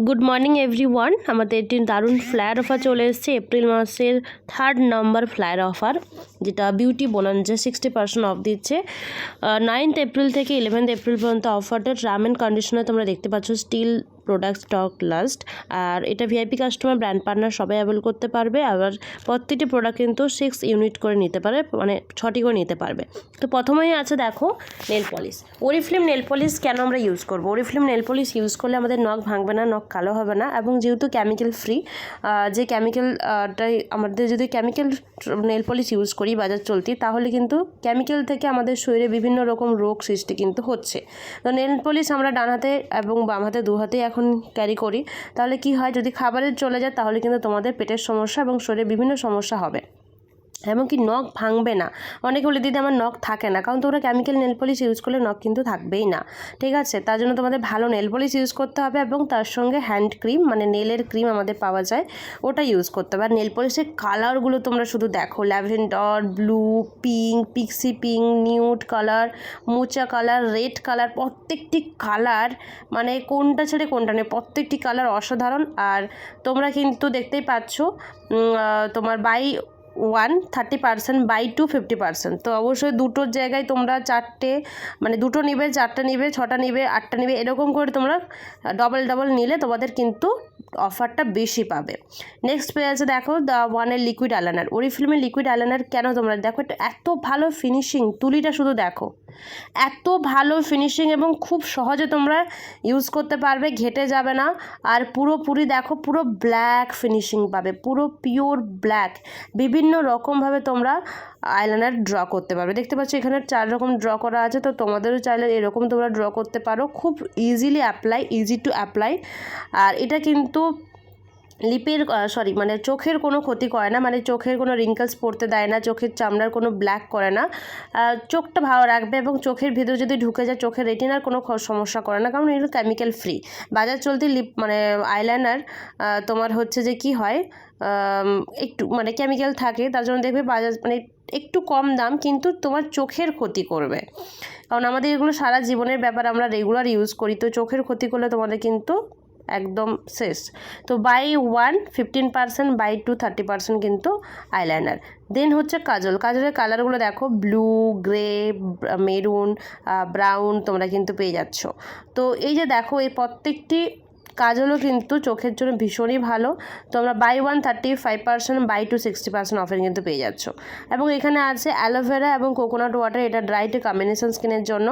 Good morning everyone. আমাদের একটি দারুণ ফ্লায়ার অফার চলে এসেছে এপ্রিল মাসের 3rd নম্বর ফ্লায়ার অফার, যেটা বিউটি বোনাঞ্জা 60% অফ দিচ্ছে। 9th এপ্রিল থেকে 11th এপ্রিল পর্যন্ত অফারটা। টার্ম অ্যান্ড কন্ডিশনে তোমরা দেখতে পাচ্ছ স্টিল প্রোডাক্ট স্টক লাস্ট। আর এটা ভিআইপি কাস্টমার, ব্র্যান্ড পার্টনার সবাই অ্যাভেল করতে পারবে। আবার প্রত্যেকটি প্রোডাক্ট কিন্তু 6 ইউনিট করে নিতে পারে, মানে 6টি করে নিতে পারবে। তো প্রথমেই আছে দেখো নেল পলিশ। ওরিফ্লেম নেল পলিশ কেন আমরা ইউজ করবো? ওরিফ্লেম নেল পলিশ ইউজ করলে আমাদের নখ ভাঙবে না, নখ কালো হবে না, এবং যেহেতু কেমিক্যাল ফ্রি, যে কেমিক্যালটাই আমাদের যদি কেমিক্যাল নেল পলিশ ইউজ করি বাজার চলতি, তাহলে কিন্তু কেমিক্যাল থেকে আমাদের শরীরে বিভিন্ন রকম রোগ সৃষ্টি কিন্তু হচ্ছে। তো নেল পলিশ আমরা ডান হাতে এবং বাম হাতে দু হাতেই এখন ক্যারি করি। তাহলে কি হয়, যদি খাবারে চলে যায় তাহলে কিন্তু তোমাদের পেটের সমস্যা এবং শরীরে বিভিন্ন সমস্যা হবে, এমনকি নখ ভাঙবে না। অনেকে বলে দিদি আমার নখ থাকে না, কারণ তোমরা কেমিক্যাল নেল পলিশ ইউজ করলে নখ কিন্তু থাকবেই না, ঠিক আছে? তার জন্য তোমাদের ভালো নেল পলিশ ইউজ করতে হবে এবং তার সঙ্গে হ্যান্ড ক্রিম, মানে নেলের ক্রিম আমাদের পাওয়া যায়, ওটা ইউজ করতে হবে। আর নেল পলিশের কালারগুলো তোমরা শুধু দেখো, lavender, blue, pink, pixie pink, nude colour, mocha colour, red colour, প্রত্যেকটি কালার মানে কোনটা ছেড়ে কোনটা নেই, প্রত্যেকটি কালার অসাধারণ। আর তোমরা কিন্তু দেখতেই পাচ্ছ তোমার বাই 1 30%, বাই 2 50%। তো অবশ্যই দুটোর জায়গায় তোমরা চারটে, মানে দুটো নিবে, চারটে নিবে, ছটা নিবে, আটটা নিবে, এরকম করে তোমরা ডবল নিলে তোমাদের কিন্তু অফারটা বেশি পাবে। নেক্সট পেয়ে আছে দেখো দ্য ওয়ানের লিকুইড আইলাইনার। ওরিফ্লেমের লিকুইড আইলাইনার কেন তোমরা দেখো, এটা এত ভালো ফিনিশিং, তুলিটা শুধু দেখো, এত ভালো ফিনিশিং এবং খুব সহজে তোমরা ইউজ করতে পারবে, ঘেটে যাবে না। আর পুরোপুরি দেখো পুরো ব্ল্যাক ফিনিশিং পাবে, পুরো পিওর ব্ল্যাক। বিভিন্ন রকমভাবে তোমরা আইলাইনার ড্র করতে পারবে। দেখতে পাচ্ছ এখানে 4 রকম ড্র করা আছে, তো তোমাদেরও চাইলে এরকম তোমরা ড্র করতে পারো। খুব ইজি টু অ্যাপ্লাই। আর এটা কিন্তু লিপের মানে চোখের কোনো ক্ষতি করে না, মানে চোখের কোনো রিঙ্কলস পড়তে দেয় না, চোখের চামড়ার কোনো ব্ল্যাক করে না, চোখটা ভালো রাখবে এবং চোখের ভিতরে যদি ঢুকে যায় চোখের রেটিনার কোনো সমস্যা করে না, কারণ এগুলো কেমিক্যাল ফ্রি। বাজার চলতি মানে আইলাইনার তোমার হচ্ছে যে কি হয়, একটু মানে কেমিক্যাল থাকে, তার জন্য দেখবে বাজার মানে একটু কম দাম, কিন্তু তোমার চোখের ক্ষতি করবে, কারণ আমাদের এগুলো সারা জীবনের ব্যাপার, আমরা রেগুলার ইউজ করি। তো চোখের ক্ষতি করলে তোমাদের কিন্তু একদম শেষ। তো বাই 1 15%, বাই 2 30% কিন্তু আইলাইনার। দেন হচ্ছে কাজলের কালারগুলো দেখো, ব্লু, গ্রে, মেরুন, ব্রাউন তোমরা কিন্তু পেয়ে যাচ্ছ। তো এই যে দেখো এই প্রত্যেকটি কাজলও কিন্তু চোখের জন্য ভীষণই ভালো। তোমরা বাই 1 35%, বাই 2 60% অফার কিন্তু পেয়ে যাচ্ছ। এবং এখানে আছে অ্যালোভেরা এবং কোকোনাট ওয়াটার, এটা ড্রাই টু কম্বিনেশন স্কিনের জন্য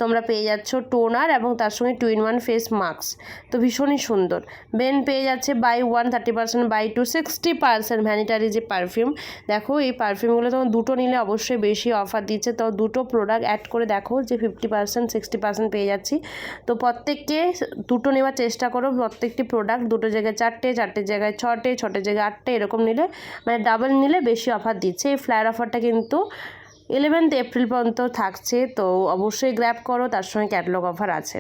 তোমরা পেয়ে যাচ্ছ টোনার এবং তার সঙ্গে 2-in-1 ফেস মাস্ক। তো ভীষণই সুন্দর। বেন পেয়ে যাচ্ছে বাই 1 30%, বাই 2 60%। ভ্যানিটারি যে পারফিউম, দেখো এই পারফিউমগুলো তোমার দুটো নিলে অবশ্যই বেশি অফার দিচ্ছে, তো দুটো প্রোডাক্ট অ্যাড করে দেখো যে 50% 60% পেয়ে যাচ্ছি। তো প্রত্যেককে দুটো নেওয়ার চেষ্টা করো, প্রত্যেকটি প্রোডাক্ট দুটো জায়গায় 4টে, 4টের জায়গায় 6টে, 6টের জায়গায় 8টে, এরকম নিলে মানে ডাবল নিলে বেশি অফার দিচ্ছে। এই ফ্লায়ার অফারটা কিন্তু 11th এপ্রিল পর্যন্ত থাকছে, তো অবশ্যই গ্র্যাব করো, তার সঙ্গে ক্যাটালগ অফার আছে।